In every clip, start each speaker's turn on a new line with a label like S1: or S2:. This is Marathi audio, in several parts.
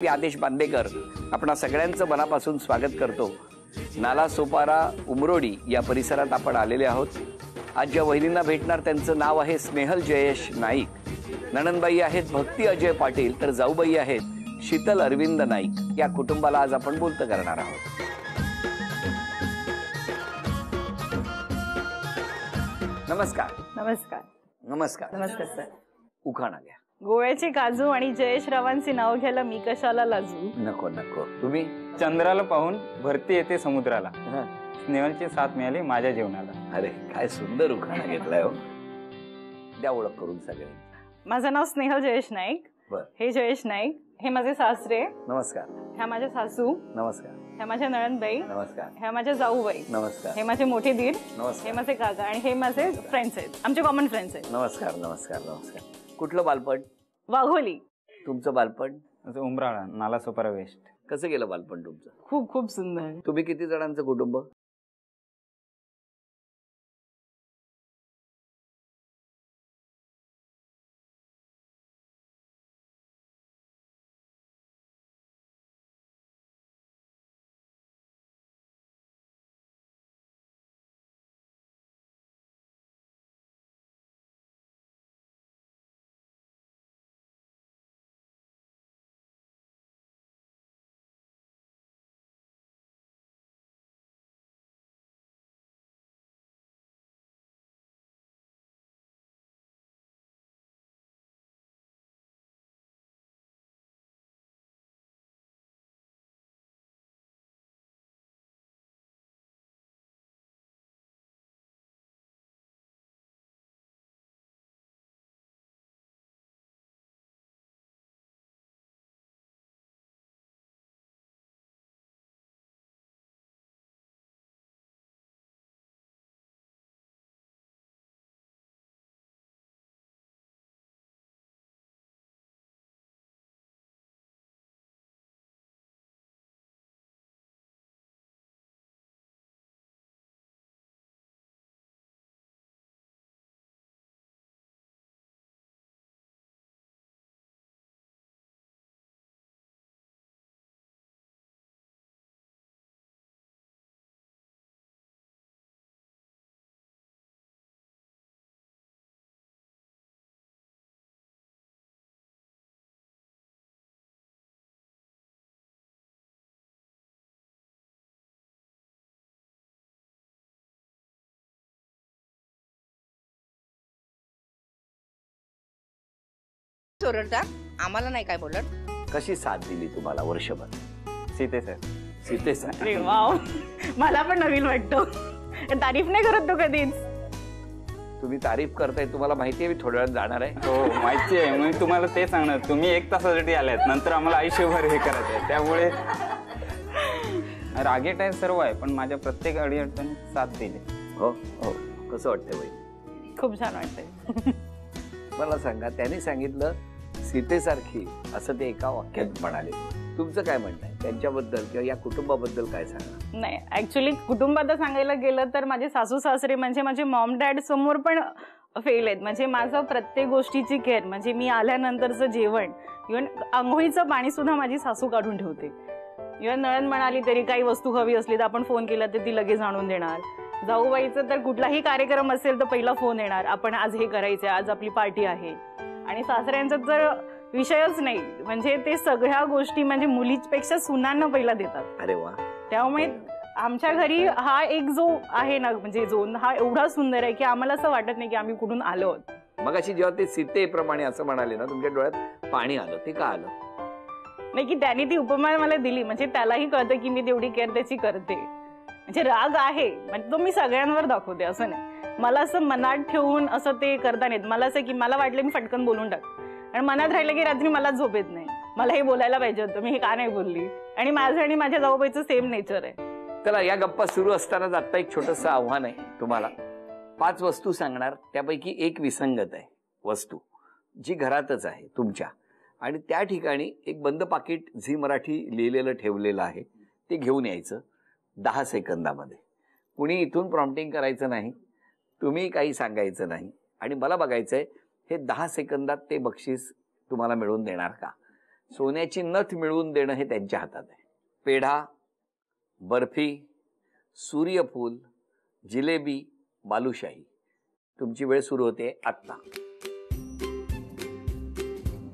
S1: आदेश बांदेकर आपणा सगळ्यांचं मनापासून स्वागत करतो। नाला सोपारा उमरोडी या परिसरात आपण आलेले आहोत। आज ज्या वहिनींना भेटणार त्यांचं नाव आहे स्नेहल जयेश नाईक। नणंदबाई आहेत भक्ती अजय पाटील, तर जाऊबाई आहेत शीतल अरविंद नाईक। या कुटुंबाला आज आपण बोलतं करणार आहोत। नमस्कार।
S2: नमस्कार।
S1: नमस्कार।
S2: नमस्कार सर।
S1: उखाणा घ्या।
S2: गोव्याची काजू आणि जयेश रावांची नाव घ्यायला मी कशाला लाजू।
S1: नको नको। तुम्ही?
S3: चंद्राला पाहून भरती येते समुद्राला, स्नेहलची साथ मिळाली माझ्या जीवनाला।
S1: अरे काय सुंदर उखाणा घेतलाय हो। द्या ओळख करून सगळे।
S2: माझं नाव स्नेहल जयेश नाईक। हे जयेश नाईक, हे माझे सासरे।
S1: नमस्कार।
S2: ह्या माझ्या सासू।
S1: नमस्कार।
S2: ह्या माझ्या नणंदबाई।
S1: नमस्कार।
S2: ह्या माझ्या जाऊबाई।
S1: नमस्कार।
S2: हे माझे मोठे दीर।
S1: नमस्कार।
S2: हे माझे काका आणि हे माझे फ्रेंड्स आहेत, आमचे कॉमन फ्रेंड्स आहेत।
S1: नमस्कार नमस्कार नमस्कार। कुठलं बालपण?
S2: वाघोली।
S1: तुमचं बालपण?
S3: उमराळा, नाला सोपारा वेस्ट।
S1: कसं गेलं बालपण तुमचं?
S2: खूप खूप सुंदर।
S1: तुम्ही किती जणांचं कुटुंब?
S4: ओरडता आम्हाला नाही काय बोलत।
S1: कशी साथ दिली तुम्हाला वर्षभर?
S3: सीते सर।
S1: सीते सर।
S2: अरे वाव, मला पण नवीन वाटतं। तारीफ नाही करत तो कधीच।
S1: तुम्ही तारीफ करताय, तुम्हाला माहिती आहे मी थोड्या वेळात जाणार आहे।
S3: हो माहिती आहे, मी तुम्हाला ते सांगणार। तुम्ही 1 तासासाठी आलात, नंतर आम्हाला आयुष्यभर हे करायचं आहे, त्यामुळे रागेट आहे सर्व आहे, पण माझ्या प्रत्येक अडीअडचणी साथ दिली।
S1: हो हो। कसं वाटतंय बाई?
S2: खूप छान वाटतंय।
S1: मला सांगा, त्यांनी सांगितलं सीतेसारखी असं ते एका वाक्यात म्हणाले। तुमचं काय म्हणणं आहे त्यांच्याबद्दल किंवा या कुटुंबाबद्दल काय सांगा?
S2: नाही, ऍक्च्युली कुटुंबात सांगायला गेलं तर माझे सासू सासरे म्हणजे माझे मॉम डॅड समोर पण फेल आहेत। म्हणजे माझं प्रत्येक गोष्टीची केअर, म्हणजे मी आल्यानंतरचं जेवण, इव्हन आंघोळीचं पाणी सुद्धा माझी सासू काढून ठेवते। इव्हन नळण म्हणाली तरी काही वस्तू हवी असली तर आपण फोन केला तर ती लगेच आणून देणार। जाऊबाईचं तर कुठलाही कार्यक्रम असेल तर पहिला फोन येणार, आपण आज हे करायचंय, आज आपली पार्टी आहे। आणि सासऱ्यांचा तर विषयच नाही, म्हणजे ते सगळ्या गोष्टी म्हणजे मुलीपेक्षा सुनांना पहिला देतात।
S1: अरे वा।
S2: त्यामुळे आमच्या घरी हा एक जो आहे ना, म्हणजे झोन हा एवढा सुंदर आहे की आम्हाला असं वाटत नाही की आम्ही कुठून आलो आहोत।
S1: मग अशी जेव्हा ते सीतेप्रमाणे असं म्हणाले ना, तुमच्या डोळ्यात पाणी आलं, ते का आलं?
S2: नाही की त्यांनी ती उपमा मला दिली, म्हणजे त्यालाही कळतं की मी तेवढी केअर त्याची करते। म्हणजे राग आहे म्हणजे तो मी सगळ्यांवर दाखवते, असं नाही। मला असं मनात ठेवून असं ते करता नाहीत। मला असं की मला वाटलं मी फटकन बोलून टाक, आणि मनात राहिलं की रात्री मला झोप येत नाही, मला हे बोलायला पाहिजे होतं, मी हे का नाही बोलली। आणि माझं आणि माझ्या जाऊबाईचं सेम नेचर आहे।
S1: चला, या गप्पा सुरू असतानाच आता एक छोटंसं आव्हान आहे तुम्हाला। 5 वस्तू सांगणार, त्यापैकी एक विसंगत आहे वस्तू, जी घरातच आहे तुमच्या, आणि त्या ठिकाणी एक बंद पाकिट झी मराठी लिहिलेलं ठेवलेलं आहे, ते घेऊन यायचं 10 सेकंदामध्ये। कुणी इथून प्रॉम्प्टिंग करायचं नाही, तुम्ही काही सांगायचं नाही, आणि मला बघायचंय हे 10 सेकंदात ते बक्षीस तुम्हाला मिळवून देणार का। सोन्याची नथ मिळवून देणं हे त्यांच्या हातात आहे. पेढा, बर्फी, सूर्यफूल, जिलेबी, बालुशाही. तुमची वेळ सुरू होते आत्ता.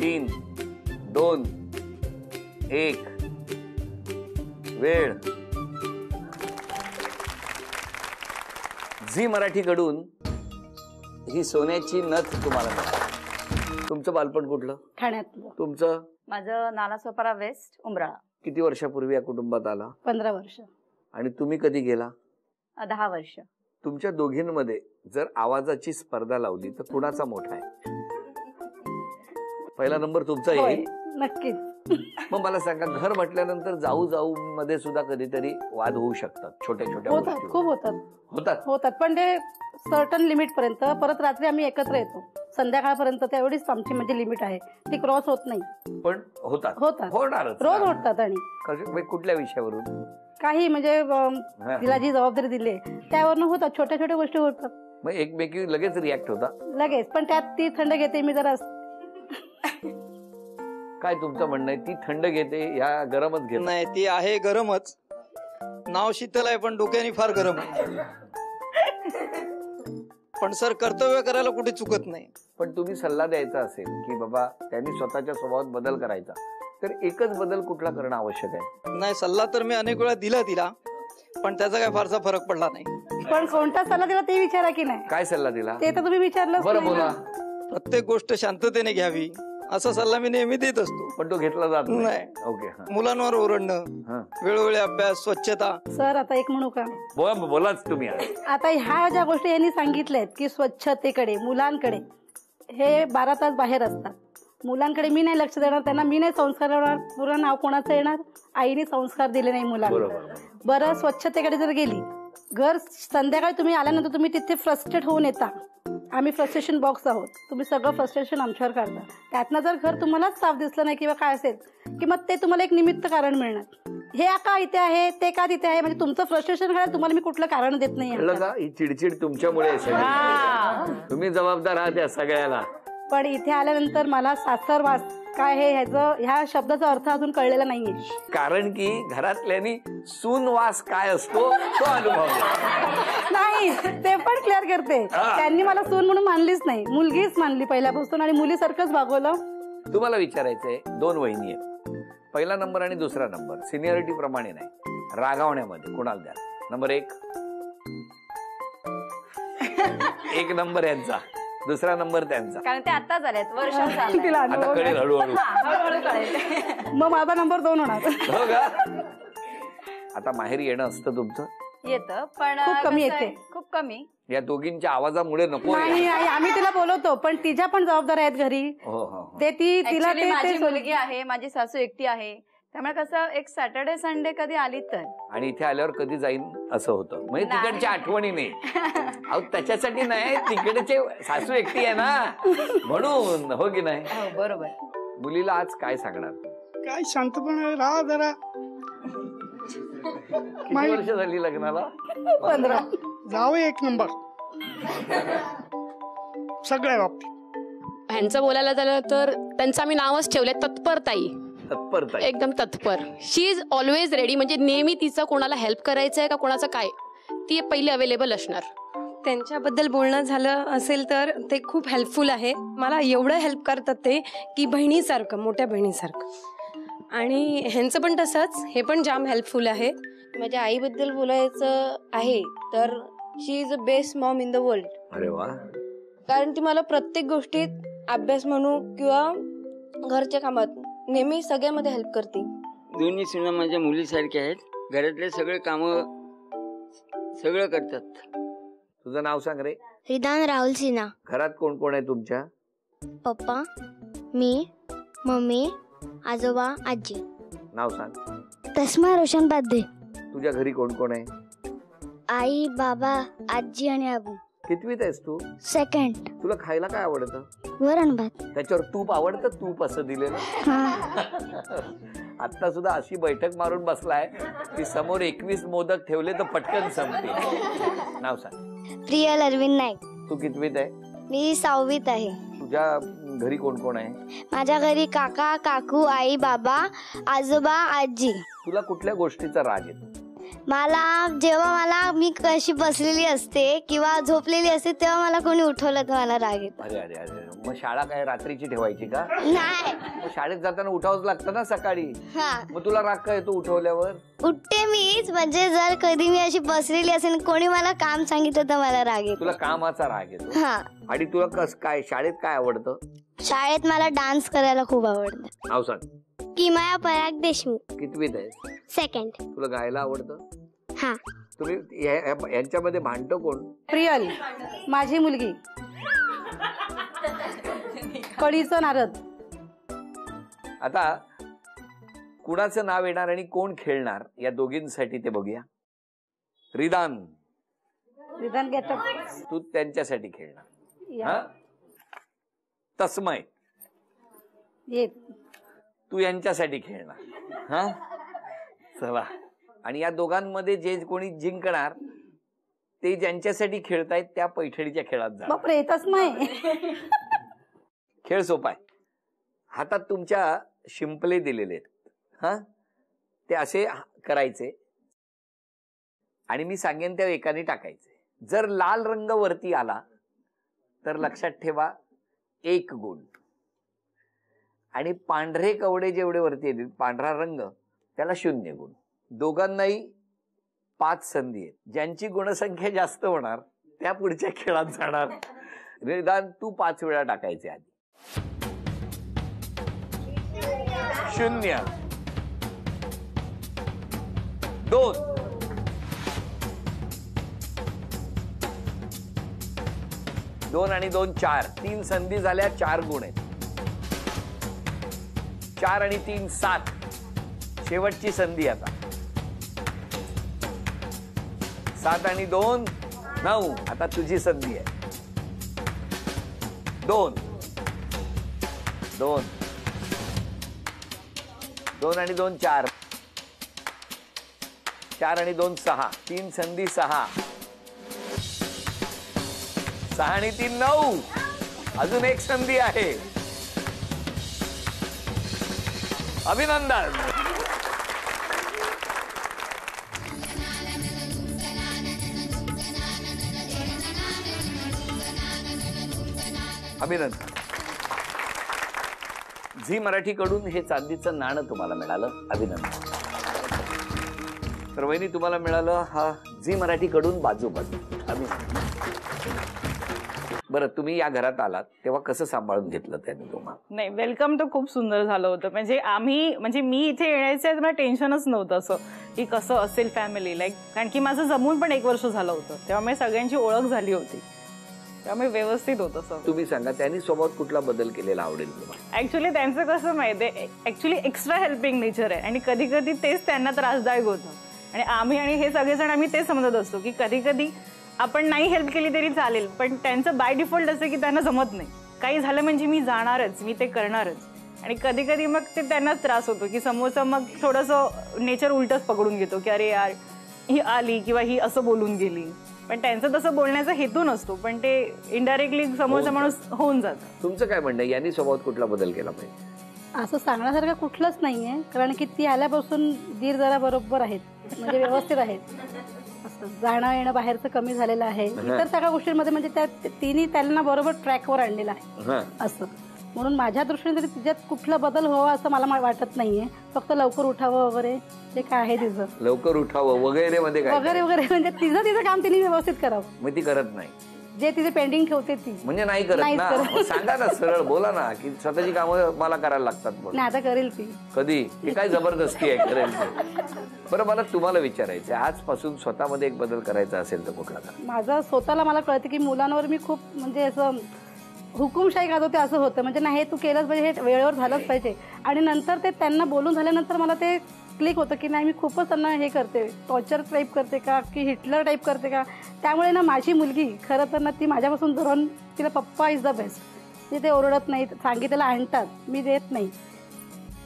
S1: 3, 2, 1 वेळ. झी मराठीकडून ही सोन्याची नथ तुम्हाला मिळाली. तुमचं बालपण कुठलं?
S2: ठाण्यातलं.
S1: तुमचं?
S5: माझं नालासोपारा वेस्ट उमराळा.
S1: किती वर्षापूर्वी या कुटुंबात आला?
S2: 15 वर्ष.
S1: आणि तुम्ही कधी गेला?
S5: 10 वर्ष.
S1: तुमच्या दोघींमध्ये जर आवाजाची स्पर्धा लावली तर कुणाचा मोठा आहे? पहिला नंबर तुमचा येईल.
S2: नक्कीच.
S1: मग मला सांगा, घर म्हटल्यानंतर जाऊ जाऊ मध्ये सुद्धा कधीतरी वाद होऊ शकतात, छोट्या छोट्या
S2: होतात,
S1: गोष्टी
S2: खूप होतात, पण ते सर्टन लिमिट पर्यंत. परत रात्री आम्ही एकत्र येतो संध्याकाळपर्यंत, तेवढीच आमची म्हणजे लिमिट आहे, ती क्रॉस होत नाही.
S1: पण होतात
S2: होणारच, रोज होतात. आणि
S1: कुठल्या विषयावरून?
S2: काही म्हणजे तिला जी जबाबदारी दिली त्यावरून होतात, छोट्या छोट्या गोष्टी होतात.
S1: मग एकमेकी लगेच रिॲक्ट होता
S2: लगेच. पण त्यात ती थंड घेते, मी जरा.
S1: काय तुमचं म्हणणं आहे? ती थंड घेते या गरमच घेते?
S6: नाही, ती आहे गरमच. नाव शीतल आहे पण डोक्याने फार गरम आहे. पण सर, कर्तव्य करायला कुठे चुकत नाही.
S1: पण तुम्ही सल्ला द्यायचा असेल की बाबा त्यांनी स्वतःच्या स्वभावात बदल करायचा, तर एकच बदल कुठला करणं आवश्यक आहे?
S6: नाही, सल्ला तर मी अनेक वेळा दिला तिला, पण त्याचा काय फारसा फरक पडला नाही.
S2: पण कोणता सल्ला दिला ते विचारा की नाही.
S1: काय सल्ला दिला
S2: ते तर तुम्ही विचारलं.
S1: बरं बोला.
S6: प्रत्येक गोष्ट शांततेने घ्यावी असा सल्ला मी नेहमी देत असतो.
S1: पण तो घेतला जात
S6: नाही.
S1: ओके.
S6: मुलांवर ओरडणं, वेळोवेळी अभ्यास, स्वच्छता.
S2: सर आता एक म्हणू का?
S1: बोलाच तुम्ही.
S2: आता ह्या ज्या गोष्टी यांनी सांगितल्यात की स्वच्छतेकडे, मुलांकडे, हे 12 तास बाहेर असतात. मुलांकडे मी नाही लक्ष देणार, त्यांना मी नाही संस्कार देणार. पुरं नाव कोणाचं येणार? आईने संस्कार दिले नाही मुलांना. बरं, स्वच्छतेकडे जर गेली, घर संध्याकाळी तुम्ही आल्यानंतर तुम्ही तिथे फ्रस्ट्रेट होऊन येता. आम्ही फ्रस्ट्रेशन बॉक्स आहोत, तुम्ही सगळं फ्रस्ट्रेशन आमच्यावर काढता. त्यातनं जर घर तुम्हालाच साफ दिसलं नाही किंवा काय असेल की मग ते तुम्हाला एक निमित्त कारण मिळणार. हे का इथे आहे, ते का तिथे आहे, म्हणजे तुमचं फ्रस्ट्रेशन काढायला तुम्हाला मी कुठलं कारण देत नाही.
S1: ही चिडचिड तुमच्यामुळे, तुम्ही जबाबदार आहात या सगळ्याला.
S2: पण इथे आल्यानंतर मला सासरवास काय हे ह्या शब्दाचा अर्थ अजून कळलेला नाहीये.
S1: कारण की घरातल्यानी सूनवास काय असतो तो अनुभव
S2: नाही, ते पण क्लिअर करते. त्यांनी मला सून म्हणून मानलीच नाही, मुलगीच मानली पहिल्यापासून, आणि मुलीसारखंच भागवलं.
S1: तुम्हाला विचारायचंय, 2 वहिनी आहेत, पहिला नंबर आणि दुसरा नंबर सिनियरिटी प्रमाणे नाही, रागावण्यामध्ये कोणाला द्या? नंबर 1 नंबर यांचा, दुसरा नंबर त्यांचा.
S5: कारण ते आता झालेत, वर्ष झालं.
S1: आता कळेल हळूहळू.
S5: हळूहळू कळेल.
S2: मग माझा नंबर 2 होणार.
S1: हो का? आता माहेरी येणं असतं तुमचं?
S5: येतं, पण
S2: खूप कमी येते.
S5: खूप कमी.
S1: या दोघींच्या आवाजामुळे नको.
S2: नाही, आम्ही तिला बोलवतो, पण तिच्या पण जबाबदाऱ्या आहेत घरी. ते तिला
S5: Actually माझी मुलगी आहे, माझी सासू एकटी आहे, त्यामुळे कसं एक सॅटर्डे संडे कधी आली तर.
S1: आणि इथे आल्यावर कधी जाईन असं होतं, म्हणजे तिकडच्या आठवणीने. अहो त्याच्यासाठी नाही, तिकडचे सासू एकटी आहे ना म्हणून. हो की नाही?
S5: बरोबर.
S1: मुलीला आज काय सांगणार?
S7: काय शांतपणे राहा जरा.
S1: किती वर्ष झाली लग्नाला?
S2: 15.
S7: जावं 1 नंबर सगळ्या बाबतीत.
S8: ह्यांचं बोलायला झालं तर त्यांचं आम्ही नावच ठेवलंय तत्परताई.
S1: तत्परताई,
S8: एकदम तत्पर. शी इज ऑलवेज रेडी. म्हणजे नेहमी तिचं कोणाला हेल्प करायचंय का कोणाचं काय, ती पहिली अवेलेबल असणार.
S9: त्यांच्याबद्दल बोलणं झालं असेल तर ते खूप हेल्पफुल आहे. मला एवढं हेल्प करतात ते की बहिणीसारखं, मोठ्या बहिणीसारखं. आणि ह्यांचं पण तसंच, हे पण जाम हेल्पफुल आहे.
S10: माझ्या आईबद्दल बोलायचं आहे तर she is a best mom in the world.
S1: अरे वा.
S10: कारण ती मला प्रत्येक गोष्टीत, अभ्यास म्हणू किंवा घरच्या कामात, नेहमी सगळ्यामध्ये हेल्प करते.
S11: दोन्ही सुना माझ्या मुलीसारख्या आहेत. घरातले सगळे काम सगळं करतात.
S1: तुझं नाव सांग रे.
S12: रिदान राहुल सिन्हा.
S1: घरात कोण कोण आहे तुमच्या?
S12: पप्पा, मी, मम्मी, आजोबा, आजी.
S1: नाव सांग.
S12: तस्मा रोशन पाध्ये.
S1: तुझ्या घरी कोण कोण आहे?
S12: आई, बाबा, आजी आणि आबू.
S1: कितवीत आहेस तू?
S12: 2nd.
S1: तुला खायला काय आवडतं?
S12: वरण भात.
S1: त्याच्यावर तूप आवडतं? तूप असं दिलेलं. आता सुद्धा अशी बैठक मारून बसलाय की समोर 21 मोदक ठेवले तर पटकन संपते. नाव सांग.
S12: प्रियल अरविंद नाईक.
S1: तू कितवीत आहे?
S12: मी 6वीत आहे.
S1: तुझ्या घरी कोण कोण आहे?
S12: माझ्या घरी काका काकू आई बाबा आजोबा आजी.
S1: तुला कुठल्या गोष्टीचा राग येतो?
S12: जेव्हा मी कशी बसलेली असते किंवा झोपलेली असते तेव्हा मला कोणी उठवलं तर मला राग येतो.
S1: अरे अरे अरे, मग शाळा काय रात्रीची ठेवायची का?
S12: नाही,
S1: मग शाळेत जाताना उठावंच लागतं ना सकाळी.
S12: हा,
S1: मग तुला राग काय येतो उठवल्यावर?
S12: उठते मीच. म्हणजे जर कधी मी अशी बसलेली असेल कोणी मला काम सांगितलं तर मला राग येतो.
S1: तुला कामाचा राग येतो?
S12: हा.
S1: आणि तुला काय शाळेत काय आवडतं?
S12: शाळेत मला डान्स करायला खूप आवडतं.
S1: नाव सांग.
S12: किमया पराग देशमुख.
S1: कितवीत आहे?
S12: सेकंड.
S1: तुला गायला आवडतं?
S12: हा.
S1: तुम्ही यांच्यामध्ये भांडतो कोण?
S13: प्रियल माझी मुलगी, कळीचं नारद.
S1: आता कुणाचं नाव येणार आणि कोण खेळणार या दोघींसाठी ते बघूया. रिदान
S13: गेटअप
S1: तू त्यांच्यासाठी खेळणार. हा, तस्मय तू यांच्यासाठी खेळणार. हा, चला. आणि या दोघांमध्ये जे कोणी जिंकणार ते ज्यांच्यासाठी खेळतायत त्या पैठणीच्या खेळात जा.
S13: बापरे, येतच नाही.
S1: खेळ सोपा आहे. हातात तुमच्या शिंपले दिलेले आहेत. हा, ते असे करायचे आणि मी सांगेन त्या एकाने टाकायचे. जर लाल रंग वरती आला तर लक्षात ठेवा 1 गुण. आणि पांढरे कवडे जेवढे वरती येतील पांढरा रंग त्याला 0 गुण. दोघांनाही 5 संधी आहेत. ज्यांची गुणसंख्या जास्त होणार त्या पुढच्या खेळात जाणार. निदान तू 5 वेळा टाकायचे आधी. 0 2 2 आणि 2 4. 3 संधी झाल्या, 4 गुण आहेत. 4 आणि 3 7. शेवटची संधी आता. 7 आणि 2 9. आता तुझी संधी आहे. 2 2 2 आणि 2 4. 4 आणि 2 6. 3 संधी 6. 6 आणि 3 9. अजून 1 संधी आहे. अभिनंदन. अभिनंदन. झी मराठी कडून हे चांदीचं नाणं तुम्हाला मिळालं. अभिनंदन. तर वहिनी तुम्हाला मिळालं हा झी मराठी कडून बाजू. अभिनंदन. बरं, तुम्ही या घरात आलात तेव्हा कसं सांभाळून घेतलं त्यांनी तुम्हाला?
S2: नाही, वेलकम तर खूप सुंदर झालं होतं. म्हणजे मी इथे येण्याचं मला टेन्शनच नव्हतं असं की कसं असेल फॅमिली लाईक. कारण की माझं जमून पण 1 वर्ष झालं होतं त्यामुळे सगळ्यांची ओळख झाली होती त्यामुळे व्यवस्थित होतं सगळं.
S1: तुम्ही सांगा त्यांनी स्वभावात कुठला बदल केलेला आवडेल तुम्हाला?
S2: ऍक्च्युली त्यांचं कसं माहितीये, ऍक्च्युली एक्स्ट्रा हेल्पिंग नेचर आहे आणि कधी कधी तेच त्यांना त्रासदायक होतं. आणि आम्ही आणि हे सगळेजण आम्ही तेच समजत असतो की कधी कधी आपण नाही हेल्प केली तरी चालेल, पण त्यांचं बाय डिफॉल्ट असं की त्यांना जमत नाही. काही झालं म्हणजे मी जाणारच, मी ते करणारच. आणि कधी कधी मग ते त्यांनाच त्रास होतो की समोरचं मग थोडंसं नेचर उलटच पकडून घेतो की अरे यार ही आली किंवा ही असं बोलून गेली. पण त्यांचं तसं बोलण्याचा हेतू नसतो, पण ते इनडायरेक्टली समोरचा माणूस होऊन जातं.
S1: तुमचं काय म्हणणं, यांनी स्वभावात कुठला बदल केला पाहिजे?
S13: असं सांगण्यासारखं कुठलंच नाहीये, कारण की ती आल्यापासून दीर जरा बरोबर आहेत, म्हणजे व्यवस्थित आहेत. असं जाणं येणं बाहेरचं कमी झालेलं आहे. इतर सगळ्या गोष्टींमध्ये म्हणजे त्या तिन्ही त्यांना बरोबर ट्रॅकवर आणलेलं आहे असं. म्हणून माझ्या दृष्टीने तरी तिच्यात कुठला बदल व्हावा असं मला वाटत नाहीये. फक्त लवकर उठावं वगैरे जे काय आहे तिचं,
S1: लवकर उठावं वगैरे मध्ये काय
S13: वगैरे वगैरे म्हणजे तिचं काम तिने व्यवस्थित करावं.
S1: मग ती करत नाही,
S13: जे तिथे पेंडिंग ठेवते ती
S1: म्हणजे नाही करत ना. सांगा ना, सरळ बोला ना की स्वतःची कामं मला करायला लागतात.
S13: नाही, आता करेल ती.
S1: कधी? ती काय जबरदस्ती आहे, करेल ती. बरं, मला तुम्हाला विचारायचं, आजपासून स्वतःमध्ये एक बदल करायचा असेल तर कुठला?
S13: माझं स्वतःला मला कळतं की मुलांवर मी खूप म्हणजे असं हुकुमशाही गाजवते असं होतं. म्हणजे नाही, हे तू केलंच पाहिजे, हे वेळेवर झालंच पाहिजे. आणि नंतर ते त्यांना बोलून झाल्यानंतर मला ते क्लिक होतं की नाही, मी खूपच त्यांना हे करते, टॉर्चर टाईप करते का की हिटलर टाईप करते का. त्यामुळे ना माझी मुलगी खरं तर ना ती माझ्यापासून धरून तिला पप्पा इज द बेस्ट. ते ओरडत नाहीत, सांगितलेलं आणतात, मी देत नाही.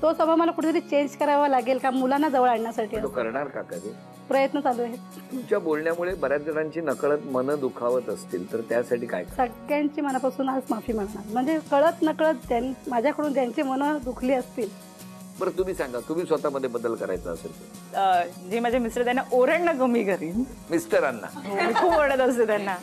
S13: तो स्वभाव मला कुठेतरी चेंज करावा लागेल का मुलांना जवळ आणण्यासाठी
S1: तो करणार का कधी?
S13: प्रयत्न चालू आहे.
S1: तुमच्या बोलण्यामुळे बऱ्याच जणांची नकळत मन दुखावत असतील तर त्यासाठी काय?
S13: सगळ्यांची मनापासून आज माफी मागणार. म्हणजे कळत नकळत माझ्याकडून ज्यांची मनं दुखली असतील.
S1: बरं तुम्ही सांगा, तुम्ही स्वतःमध्ये बदल करायचा असेल तर?
S2: जे माझे मिस्टर त्यांना ओरडणं कमी करीन.
S1: मिस्टरांना
S2: मी खूप ओरडत असते त्यांना.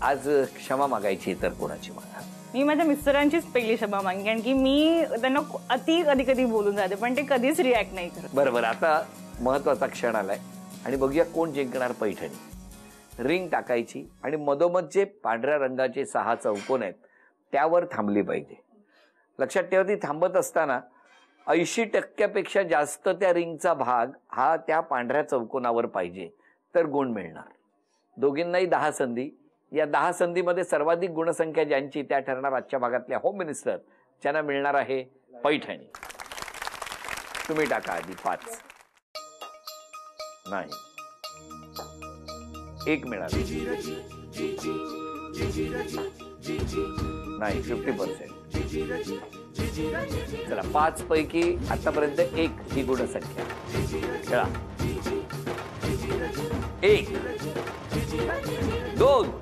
S1: आज क्षमा मागायची तर कोणाची मागा?
S2: मी माझ्या मिस्टरांचीच पहिली क्षमा मागेन, कारण की मी त्यांना अति कधी कधी बोलून जाते पण ते कधीच रिॲक्ट नाही करत.
S1: बरोबर. आता महत्वाचा क्षण आलाय आणि बघूया कोण जिंकणार पैठणी. रिंग टाकायची आणि मधोमध जे पांढऱ्या रंगाचे 6 चौकोन आहेत त्यावर थांबली पाहिजे. लक्षात ठेवा, ती थांबत असताना 80% जास्त त्या रिंगचा भाग हा त्या पांढऱ्या चौकोनावर पाहिजे तर गुण मिळणार. दोघींनाही 10 संधी. या 10 संधीमध्ये सर्वाधिक गुणसंख्या ज्यांची त्या ठरणार आजच्या भागातल्या होम मिनिस्टर, ज्यांना मिळणार आहे पैठणी. तुम्ही टाका आधी 5. नाही, 1 मिळालं नाही, 50%. चला 5 पैकी आतापर्यंत 1 ही गुणसंख्या. खेळा. 1 2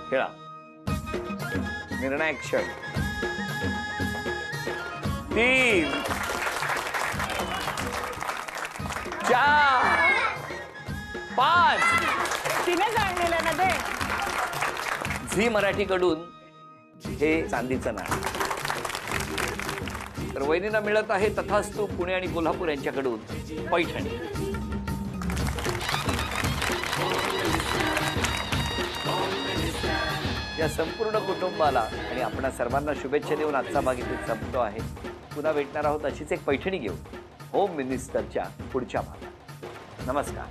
S1: खेळा. निर्णायक क्षण. 3 4 5.
S2: तिनेच आणलेलं ना ते.
S1: झी मराठीकडून हे चांदीचं नाणं. तर वहिनींना मिळत आहे तथास्तु पुणे आणि कोल्हापूर यांच्याकडून पैठणी. या संपूर्ण कुटुंबाला आणि आपणा सर्वांना शुभेच्छा देऊन आजचा भाग इथे संपतो आहे. पुन्हा भेटणार आहोत अशीच एक पैठणी घेऊन होम मिनिस्टरच्या पुढच्या भागात. नमस्कार.